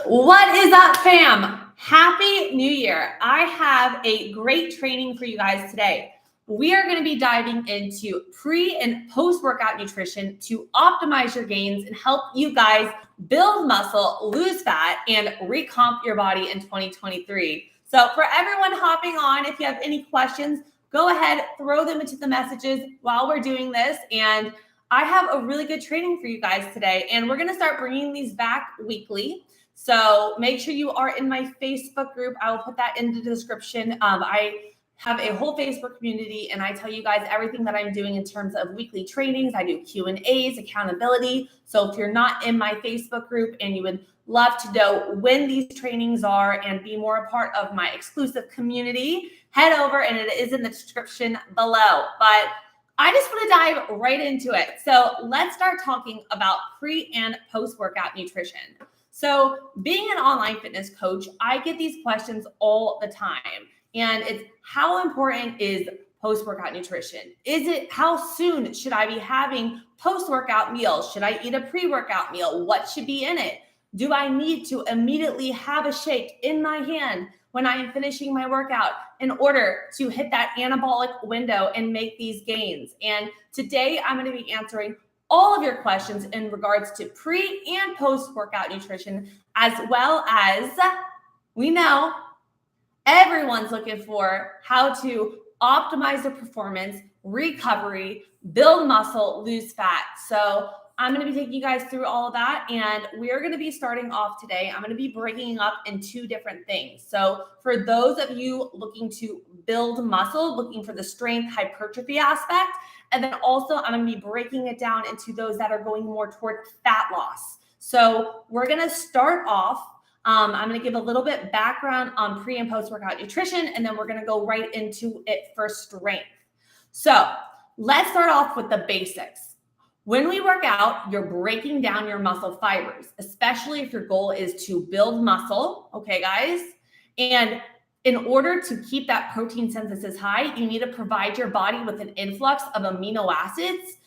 What is up, fam? Happy New Year. I have a great training for you guys today. We are going to be diving into pre and post-workout nutrition to optimize your gains and help you guys build muscle, lose fat, and recomp your body in 2023. So for everyone hopping on, if you have any questions, go ahead, throw them into the messages while we're doing this. And I have a really good training for you guys today, and we're going to start bringing these back weekly. So make sure you are in my Facebook group. I will put that in the description. I have a whole Facebook community, and I tell you guys everything that I'm doing in terms of weekly trainings. I do Q&As, accountability. So if you're not in my Facebook group and you would love to know when these trainings are and be more a part of my exclusive community, head over, and it is in the description below. But I just want to dive right into it. So let's start talking about pre and post-workout nutrition. So being an online fitness coach, I get these questions all the time. And it's how important is post-workout nutrition? How soon should I be having post-workout meals? Should I eat a pre-workout meal? What should be in it? Do I need to immediately have a shake in my hand when I am finishing my workout in order to hit that anabolic window and make these gains? And today I'm going to be answering all of your questions in regards to pre and post-workout nutrition, as well as we know everyone's looking for how to optimize their performance, recovery, build muscle, lose fat. So I'm going to be taking you guys through all of that, and we're going to be starting off today. I'm going to be breaking up in two different things. So for those of you looking to build muscle, looking for the strength hypertrophy aspect, and then also I'm going to be breaking it down into those that are going more toward fat loss. So we're going to start off. I'm going to give a little bit background on pre and post-workout nutrition, and then we're going to go right into it for strength. So let's start off with the basics. When we work out, you're breaking down your muscle fibers, especially if your goal is to build muscle. Okay, guys? And in order to keep that protein synthesis high, you need to provide your body with an influx of amino acids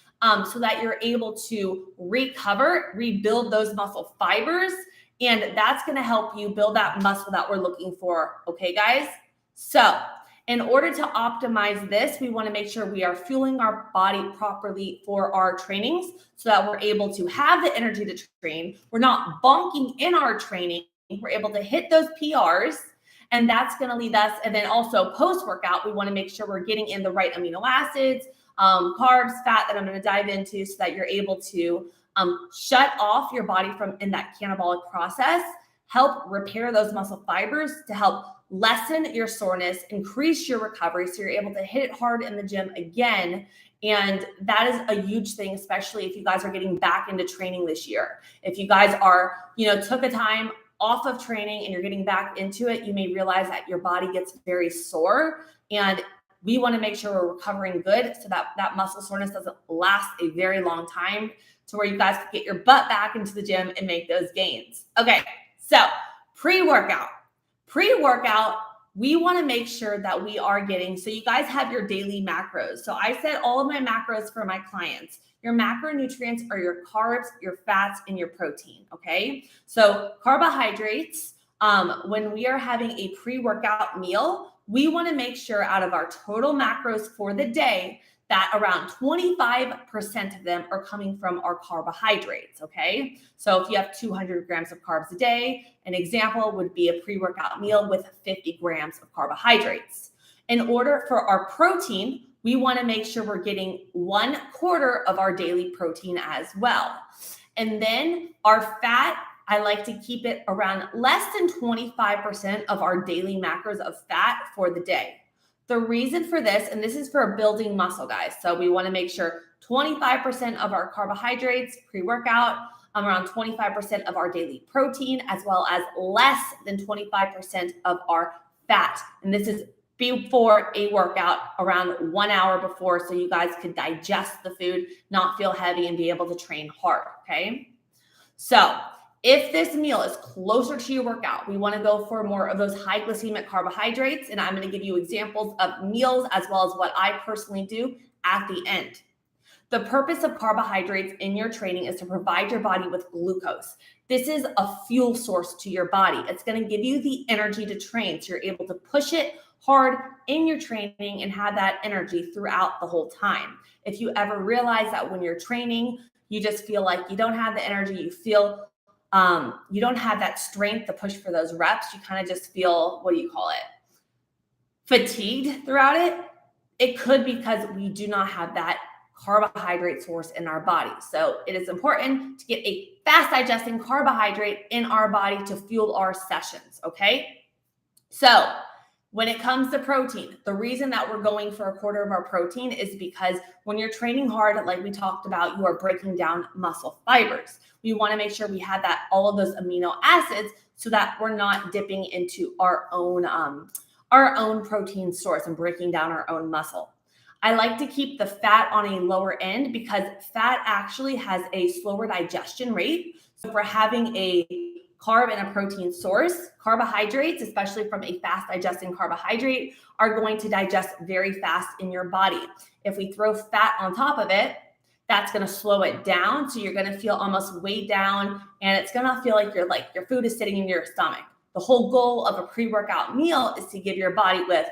so that you're able to recover, rebuild those muscle fibers. And that's going to help you build that muscle that we're looking for. Okay, guys? So in order to optimize this, we want to make sure we are fueling our body properly for our trainings so that we're able to have the energy to train. We're not bonking in our training. We're able to hit those PRs, and that's going to lead us. And then also post-workout, we want to make sure we're getting in the right amino acids, carbs, fat that I'm going to dive into so that you're able to shut off your body from in that catabolic process, help repair those muscle fibers to help lessen your soreness, increase your recovery so you're able to hit it hard in the gym again. And that is a huge thing, especially if you guys are getting back into training this year. If you guys are, took a time off of training and you're getting back into it, you may realize that your body gets very sore, and we want to make sure we're recovering good so that that muscle soreness doesn't last a very long time, to where you guys can get your butt back into the gym and make those gains. Okay, so pre-workout, we want to make sure that we are getting, so you guys have your daily macros. So I set all of my macros for my clients. Your macronutrients are your carbs, your fats, and your protein, okay? So carbohydrates, when we are having a pre-workout meal, we want to make sure out of our total macros for the day that around 25% of them are coming from our carbohydrates, okay? So if you have 200 grams of carbs a day, an example would be a pre-workout meal with 50 grams of carbohydrates. In order for our protein, we want to make sure we're getting 1/4 of our daily protein as well. And then our fat, I like to keep it around less than 25% of our daily macros of fat for the day. The reason for this, and this is for building muscle, guys. So we want to make sure 25% of our carbohydrates pre-workout, around 25% of our daily protein, as well as less than 25% of our fat. And this is before a workout, around 1 hour before, so you guys could digest the food, not feel heavy, and be able to train hard, okay? So if this meal is closer to your workout, we want to go for more of those high glycemic carbohydrates. And I'm going to give you examples of meals as well as what I personally do at the end. The purpose of carbohydrates in your training is to provide your body with glucose. This is a fuel source to your body. It's going to give you the energy to train, so you're able to push it hard in your training and have that energy throughout the whole time. If you ever realize that when you're training, you just feel like you don't have the energy, you feel you don't have that strength to push for those reps, you kind of just feel, fatigued throughout it. It could be because we do not have that carbohydrate source in our body. So it is important to get a fast digesting carbohydrate in our body to fuel our sessions, okay? So when it comes to protein, the reason that we're going for a quarter of our protein is because when you're training hard, like we talked about, you are breaking down muscle fibers. We want to make sure we have all of those amino acids so that we're not dipping into our own protein source and breaking down our own muscle. I like to keep the fat on a lower end because fat actually has a slower digestion rate. So if we're having a carb and a protein source, carbohydrates, especially from a fast digesting carbohydrate, are going to digest very fast in your body. If we throw fat on top of it, that's going to slow it down. So you're going to feel almost weighed down, and it's going to feel like your food is sitting in your stomach. The whole goal of a pre-workout meal is to give your body with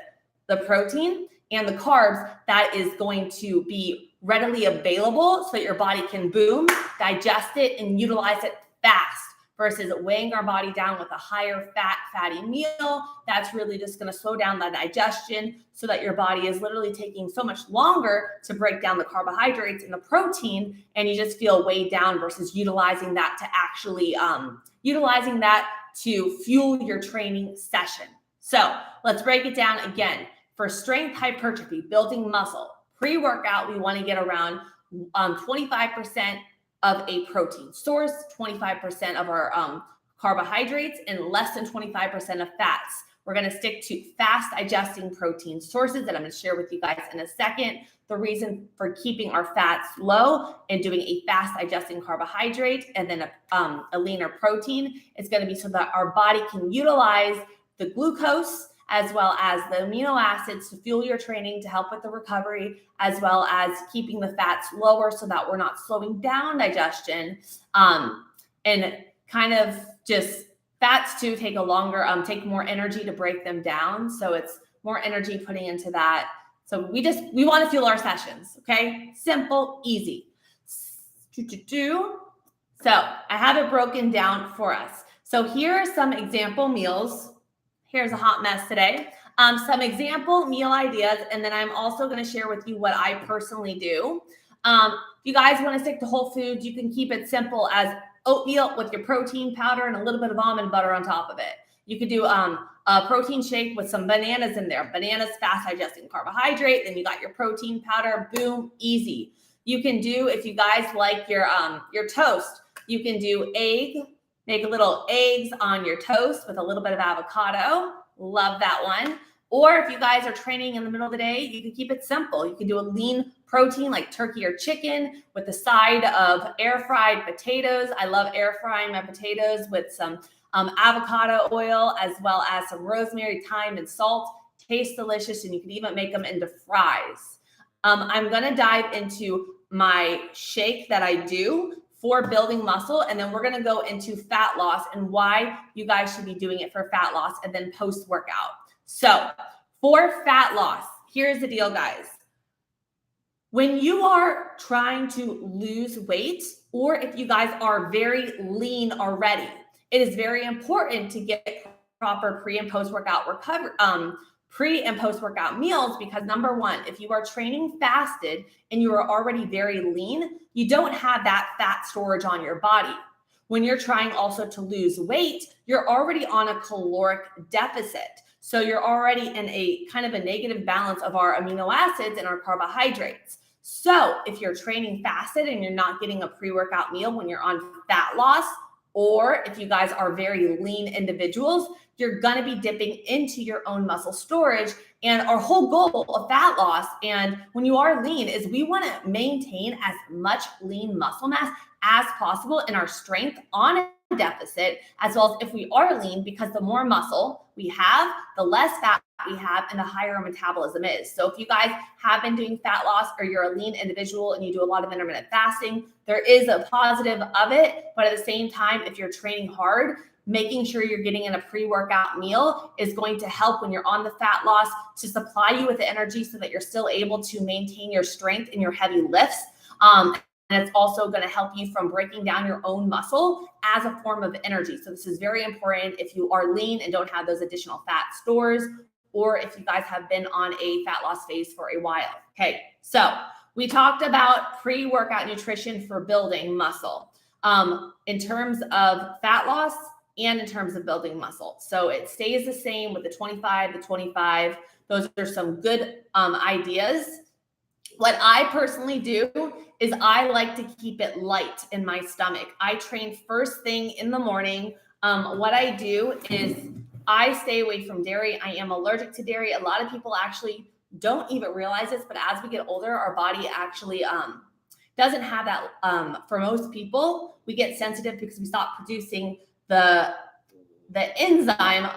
the protein and the carbs that is going to be readily available so that your body can boom, digest it, and utilize it fast, versus weighing our body down with a higher fatty meal. That's really just going to slow down the digestion so that your body is literally taking so much longer to break down the carbohydrates and the protein, and you just feel weighed down versus utilizing that to fuel your training session. So let's break it down again. For strength hypertrophy, building muscle, pre-workout, we want to get around 25% of a protein source, 25% of our carbohydrates, and less than 25% of fats. We're going to stick to fast digesting protein sources that I'm going to share with you guys in a second. The reason for keeping our fats low and doing a fast digesting carbohydrate and then a leaner protein is going to be so that our body can utilize the glucose as well as the amino acids to fuel your training, to help with the recovery, as well as keeping the fats lower so that we're not slowing down digestion. And kind of just fats too take take more energy to break them down. So it's more energy putting into that. So we want to fuel our sessions, okay? Simple, easy. So I have it broken down for us. So here are some example meals. Here's a hot mess today. Some example meal ideas, and then I'm also going to share with you what I personally do. If you guys want to stick to whole foods, you can keep it simple as oatmeal with your protein powder and a little bit of almond butter on top of it. You could do a protein shake with some bananas in there. Bananas, fast digesting carbohydrate. Then you got your protein powder. Boom, easy. You can do, if you guys like your toast, you can do egg. Make little eggs on your toast with a little bit of avocado. Love that one. Or if you guys are training in the middle of the day, you can keep it simple. You can do a lean protein like turkey or chicken with a side of air fried potatoes. I love air frying my potatoes with some avocado oil, as well as some rosemary, thyme, and salt. Tastes delicious, and you can even make them into fries. I'm going to dive into my shake that I do for building muscle, and then we're going to go into fat loss and why you guys should be doing it for fat loss and then post-workout. So for fat loss, here's the deal, guys. When you are trying to lose weight, or if you guys are very lean already, it is very important to get proper pre and post-workout meals, because number one, if you are training fasted and you are already very lean, you don't have that fat storage on your body. When you're trying also to lose weight, you're already on a caloric deficit. So you're already in a kind of a negative balance of our amino acids and our carbohydrates. So if you're training fasted and you're not getting a pre-workout meal when you're on fat loss, or if you guys are very lean individuals, you're going to be dipping into your own muscle storage. And our whole goal of fat loss, and when you are lean, is we want to maintain as much lean muscle mass as possible in our strength on a deficit, as well as if we are lean, because the more muscle we have, the less fat we have and the higher our metabolism is. So if you guys have been doing fat loss or you're a lean individual and you do a lot of intermittent fasting, there is a positive of it. But at the same time, if you're training hard, making sure you're getting in a pre-workout meal is going to help when you're on the fat loss to supply you with the energy so that you're still able to maintain your strength in your heavy lifts. And it's also going to help you from breaking down your own muscle as a form of energy. So this is very important if you are lean and don't have those additional fat stores, or if you guys have been on a fat loss phase for a while. Okay, so we talked about pre-workout nutrition for building muscle in terms of fat loss and in terms of building muscle. So it stays the same with the 25, the 25. Those are some good ideas. What I personally do is I like to keep it light in my stomach. I train first thing in the morning. What I do is I stay away from dairy. I am allergic to dairy. A lot of people actually don't even realize this, but as we get older, our body actually doesn't have that. For most people, we get sensitive because we stop producing the enzyme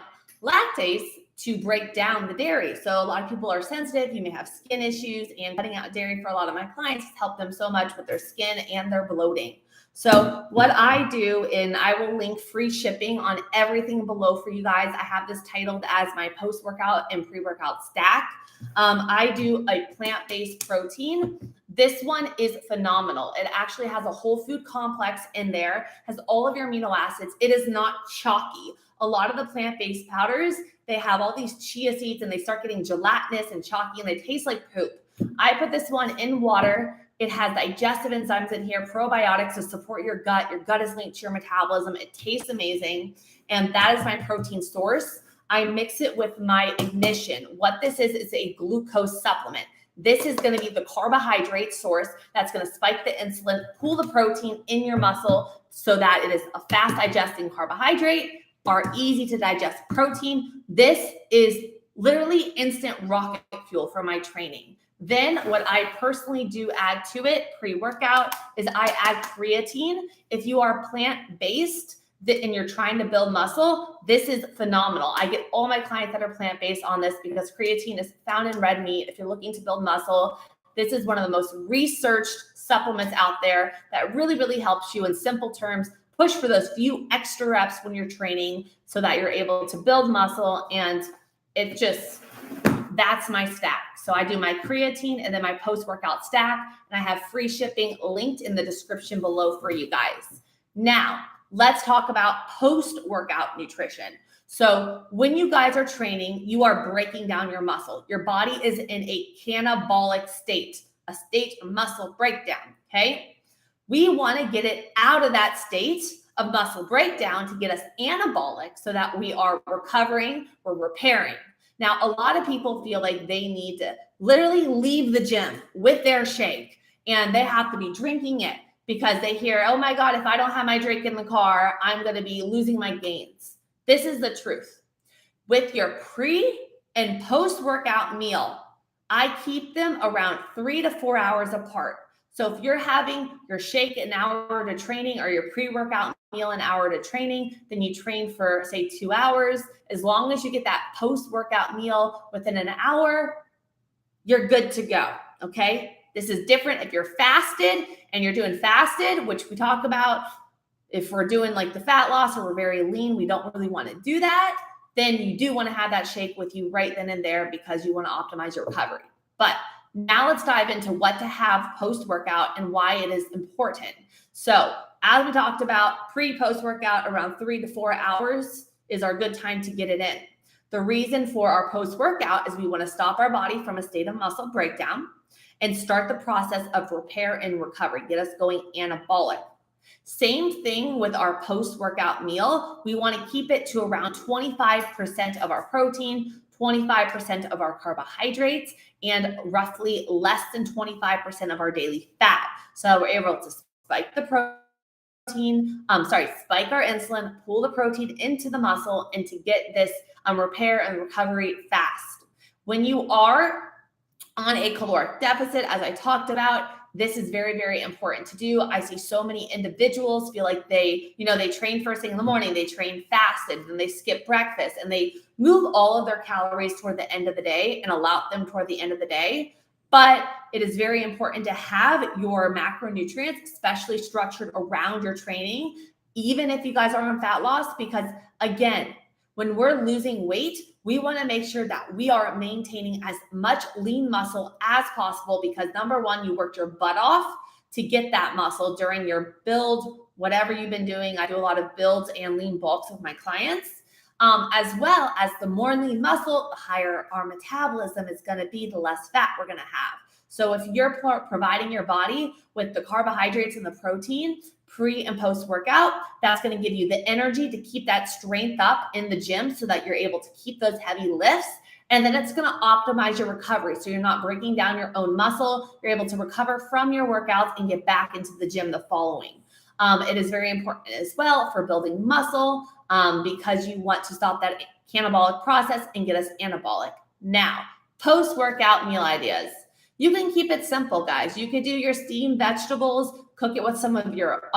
lactase to break down the dairy. So a lot of people are sensitive. You may have skin issues, and cutting out dairy for a lot of my clients has helped them so much with their skin and their bloating. So what I do, and I will link free shipping on everything below for you guys. I have this titled as my post-workout and pre-workout stack. I do a plant-based protein. This one is phenomenal. It actually has a whole food complex in there, has all of your amino acids. It is not chalky. A lot of the plant-based powders, they have all these chia seeds and they start getting gelatinous and chalky and they taste like poop. I put this one in water. It has digestive enzymes in here, probiotics to support your gut. Your gut is linked to your metabolism. It tastes amazing. And that is my protein source. I mix it with my Ignition. What this is a glucose supplement. This is going to be the carbohydrate source that's going to spike the insulin, pull the protein in your muscle so that it is a fast digesting carbohydrate, are easy to digest protein. This is literally instant rocket fuel for my training. Then what I personally do add to it pre-workout is I add creatine. If you are plant-based and you're trying to build muscle, this is phenomenal. I get all my clients that are plant-based on this because creatine is found in red meat. If you're looking to build muscle, this is one of the most researched supplements out there that really, really helps you in simple terms push for those few extra reps when you're training so that you're able to build muscle. And it just, that's my stack. So I do my creatine and then my post-workout stack, and I have free shipping linked in the description below for you guys. Now, let's talk about post-workout nutrition. So when you guys are training, you are breaking down your muscle. Your body is in a catabolic state, a state of muscle breakdown, okay? We want to get it out of that state of muscle breakdown to get us anabolic so that we are recovering, we're repairing. Now, a lot of people feel like they need to literally leave the gym with their shake and they have to be drinking it because they hear, oh my God, if I don't have my drink in the car, I'm going to be losing my gains. This is the truth. With your pre and post-workout meal, I keep them around 3 to 4 hours apart. So if you're having your shake an hour to training or your pre-workout meal an hour to training, then you train for say 2 hours. As long as you get that post-workout meal within an hour, you're good to go, okay? This is different if you're fasted and you're doing fasted, which we talk about. If we're doing like the fat loss or we're very lean, we don't really want to do that. Then you do want to have that shake with you right then and there because you want to optimize your recovery. But now let's dive into what to have post-workout and why it is important. So as we talked about, pre-post-workout around 3 to 4 hours is our good time to get it in. The reason for our post-workout is we want to stop our body from a state of muscle breakdown and start the process of repair and recovery, get us going anabolic. Same thing with our post-workout meal. We want to keep it to around 25% of our protein, 25% of our carbohydrates, and roughly less than 25% of our daily fat. So we're able to spike the protein, spike our insulin, pull the protein into the muscle, and to get this repair and recovery fast. When you are on a caloric deficit, as I talked about, this is very, very important to do. I see so many individuals feel like they train first thing in the morning, they train fasted, then they skip breakfast, and they move all of their calories toward the end of the day and allot them toward the end of the day. But it is very important to have your macronutrients, especially structured around your training, even if you guys are on fat loss, because again, when we're losing weight, we want to make sure that we are maintaining as much lean muscle as possible, because number one, you worked your butt off to get that muscle during your build, whatever you've been doing. I do a lot of builds and lean bulks with my clients, as well as the more lean muscle, the higher our metabolism is going to be, the less fat we're going to have. So if you're providing your body with the carbohydrates and the protein pre and post workout, that's going to give you the energy to keep that strength up in the gym so that you're able to keep those heavy lifts. And then it's going to optimize your recovery. So you're not breaking down your own muscle. You're able to recover from your workouts and get back into the gym the following. It is very important as well for building muscle, because you want to stop that catabolic process and get us anabolic. Now, post-workout meal ideas. You can keep it simple, guys. You could do your steamed vegetables, cook it with some of your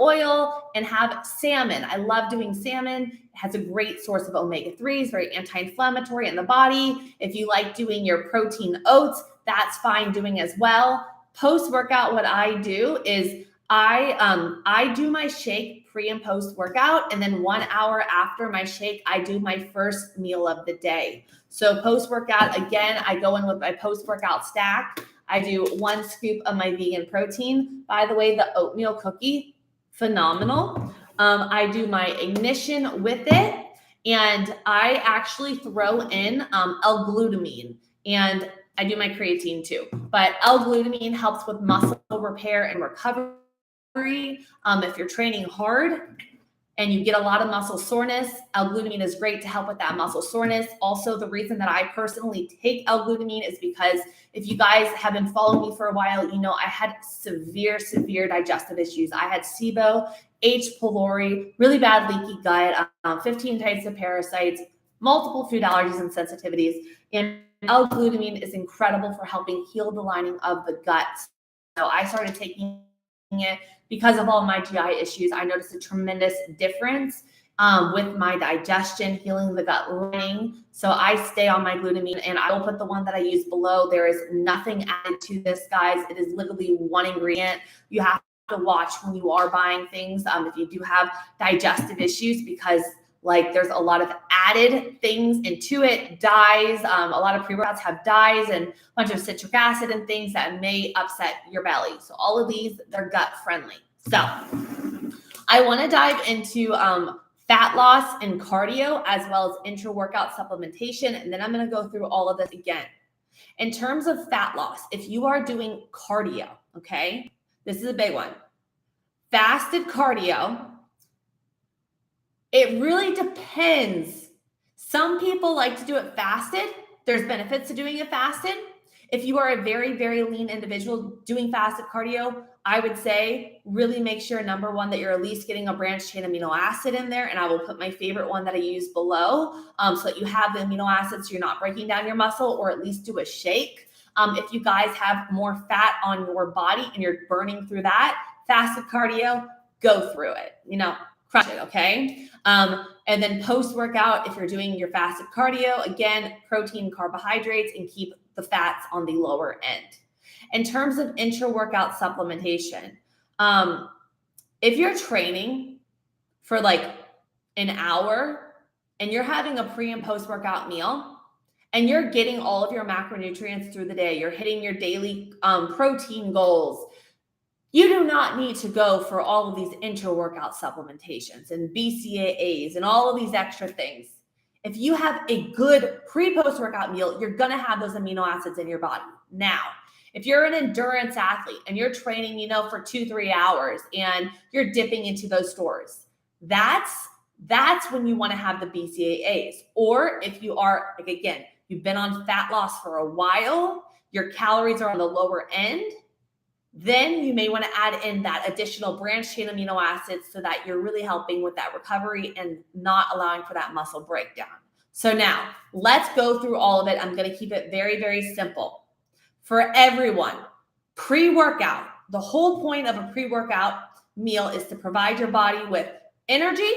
oil, and have salmon. I love doing salmon. It has a great source of omega-3s, very anti-inflammatory in the body. If you like doing your protein oats, that's fine doing as well. Post-workout, what I do is I do my shake pre and post workout, and then 1 hour after my shake, I do my first meal of the day. So post workout, again, I go in with my post workout stack. I do 1 scoop of my vegan protein. By the way, the oatmeal cookie, phenomenal. I do my ignition with it, and I actually throw in L-glutamine, and I do my creatine too. But L-glutamine helps with muscle repair and recovery. If you're training hard and you get a lot of muscle soreness, L-glutamine is great to help with that muscle soreness. Also, the reason that I personally take L-glutamine is because if you guys have been following me for a while, you know I had severe digestive issues. I had SIBO, H. pylori, really bad leaky gut, 15 types of parasites, multiple food allergies and sensitivities. And L-glutamine is incredible for helping heal the lining of the gut. So I started taking it because of all my GI issues. I noticed a tremendous difference with my digestion, healing the gut lining. So I stay on my glutamine, and I will put the one that I use below. There is nothing added to this, guys. It is literally 1 ingredient. You have to watch when you are buying things if you do have digestive issues, because like there's a lot of added things into it, dyes. A lot of pre-workouts have dyes and a bunch of citric acid and things that may upset your belly. So all of these, they're gut friendly. So I want to dive into fat loss and cardio, as well as intra-workout supplementation. And then I'm going to go through all of this again. In terms of fat loss, if you are doing cardio, okay, this is a big one. Fasted cardio, it really depends. Some people like to do it fasted. There's benefits to doing it fasted. If you are a very, very lean individual doing fasted cardio, I would say really make sure, number one, that you're at least getting a branched chain amino acid in there. And I will put my favorite one that I use below so that you have the amino acids so you're not breaking down your muscle, or at least do a shake. If you guys have more fat on your body and you're burning through that, fasted cardio, go through it, crush it, okay? And then post-workout, if you're doing your fasted cardio, again, protein, carbohydrates, and keep the fats on the lower end. In terms of intra-workout supplementation, if you're training for like an hour and you're having a pre and post-workout meal and you're getting all of your macronutrients through the day, you're hitting your daily protein goals, you do not need to go for all of these intra-workout supplementations and BCAAs and all of these extra things. If you have a good pre-post-workout meal, you're going to have those amino acids in your body. Now, if you're an endurance athlete and you're training, for 2-3 hours and you're dipping into those stores, that's when you want to have the BCAAs. Or if you are, like, again, you've been on fat loss for a while, your calories are on the lower end, then you may want to add in that additional branched chain amino acids so that you're really helping with that recovery and not allowing for that muscle breakdown. So now let's go through all of it. I'm going to keep it very, very simple for everyone. Pre-workout. The whole point of a pre-workout meal is to provide your body with energy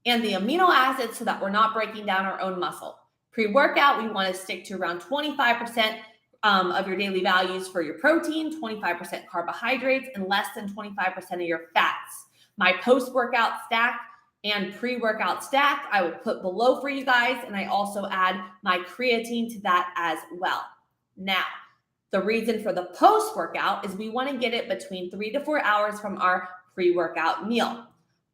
and the amino acids so that we're not breaking down our own muscle. Pre-workout, we want to stick to around 25% of your daily values for your protein, 25% carbohydrates, and less than 25% of your fats. My post-workout stack and pre-workout stack, I will put below for you guys, and I also add my creatine to that as well. Now, the reason for the post-workout is we want to get it between 3 to 4 hours from our pre-workout meal.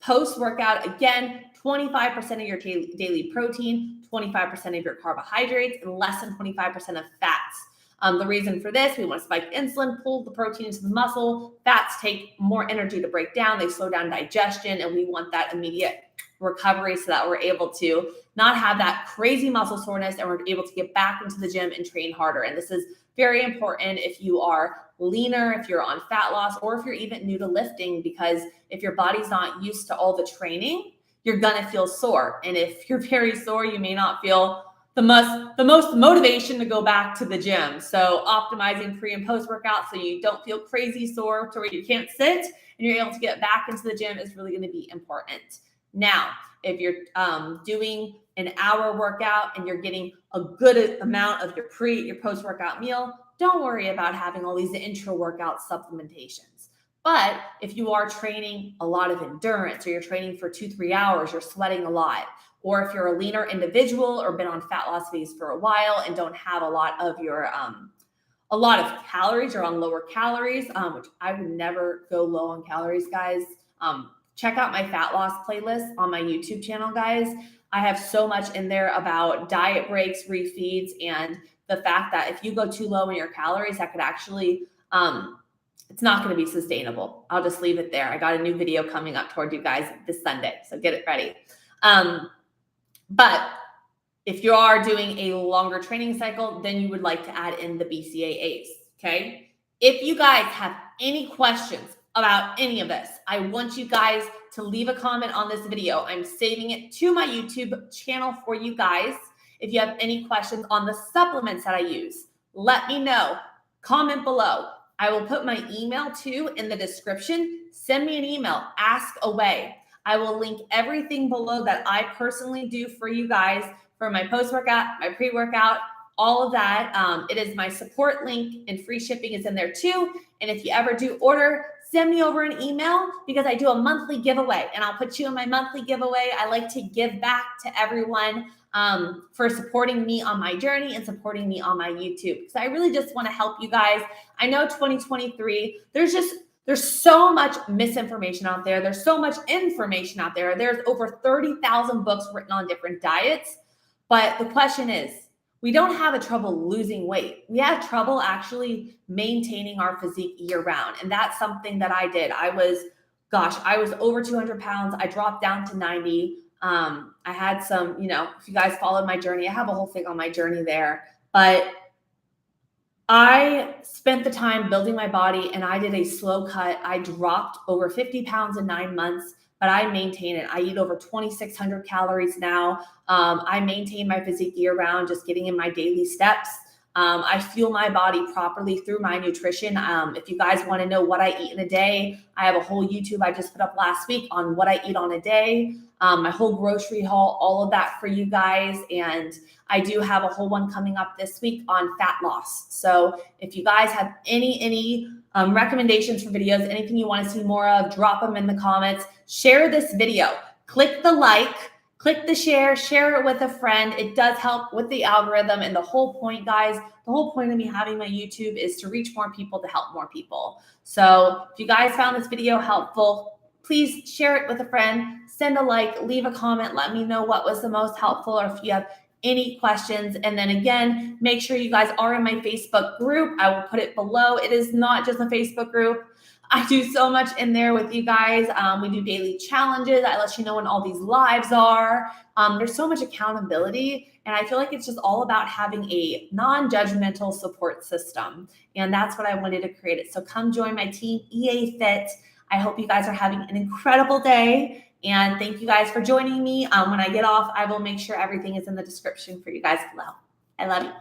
Post-workout, again, 25% of your daily protein, 25% of your carbohydrates, and less than 25% of fats. The reason for this, we want to spike insulin, pull the protein into the muscle. Fats take more energy to break down. They slow down digestion, and we want that immediate recovery so that we're able to not have that crazy muscle soreness and we're able to get back into the gym and train harder. And this is very important if you are leaner, if you're on fat loss, or if you're even new to lifting, because if your body's not used to all the training, you're going to feel sore. And if you're very sore, you may not feel the most motivation to go back to the gym. So optimizing pre and post workout so you don't feel crazy sore to where you can't sit and you're able to get back into the gym is really going to be important. Now, if you're doing an hour workout and you're getting a good amount of your post-workout meal, don't worry about having all these intra-workout supplementations. But if you are training a lot of endurance, or you're training for 2-3 hours, you're sweating a lot, or if you're a leaner individual or been on fat loss phase for a while and don't have a lot of calories, or on lower calories, which I would never go low on calories, guys. Check out my fat loss playlist on my YouTube channel, guys. I have so much in there about diet breaks, refeeds, and the fact that if you go too low in your calories, that could actually, it's not going to be sustainable. I'll just leave it there. I got a new video coming up toward you guys this Sunday, so get it ready. But if you are doing a longer training cycle, then you would like to add in the BCAAs, okay? If you guys have any questions about any of this, I want you guys to leave a comment on this video. I'm saving it to my YouTube channel for you guys. If you have any questions on the supplements that I use, let me know. Comment below. I will put my email too in the description. Send me an email, ask away. I will link everything below that I personally do for you guys for my post-workout, my pre-workout, all of that. It is my support link, and free shipping is in there too. And if you ever do order, send me over an email, because I do a monthly giveaway, and I'll put you in my monthly giveaway. I like to give back to everyone for supporting me on my journey and supporting me on my YouTube, because I really just want to help you guys. I know 2023, there's so much misinformation out there. There's so much information out there. There's over 30,000 books written on different diets. But the question is, we don't have a trouble losing weight. We have trouble actually maintaining our physique year round. And that's something that I did. I was over 200 pounds. I dropped down to 90. I had some, if you guys followed my journey, I have a whole thing on my journey there. But I spent the time building my body, and I did a slow cut. I dropped over 50 pounds in 9 months, but I maintain it. I eat over 2,600 calories now. I maintain my physique year round, just getting in my daily steps. I fuel my body properly through my nutrition. If you guys want to know what I eat in a day, I have a whole YouTube I just put up last week on what I eat on a day. My whole grocery haul, all of that for you guys. And I do have a whole one coming up this week on fat loss. So if you guys have any recommendations for videos, anything you want to see more of, drop them in the comments. Share this video. Click the like, click the share it with a friend. It does help with the algorithm. And the whole point, guys, the whole point of me having my YouTube is to reach more people, to help more people. So if you guys found this video helpful, please share it with a friend, send a like, leave a comment, let me know what was the most helpful, or if you have any questions. And then again, make sure you guys are in my Facebook group. I will put it below. It is not just a Facebook group. I do so much in there with you guys. We do daily challenges. I let you know when all these lives are. There's so much accountability. And I feel like it's just all about having a non-judgmental support system. And that's what I wanted to create it. So come join my team, EA Fit. I hope you guys are having an incredible day. And thank you guys for joining me. When I get off, I will make sure everything is in the description for you guys below. I love you.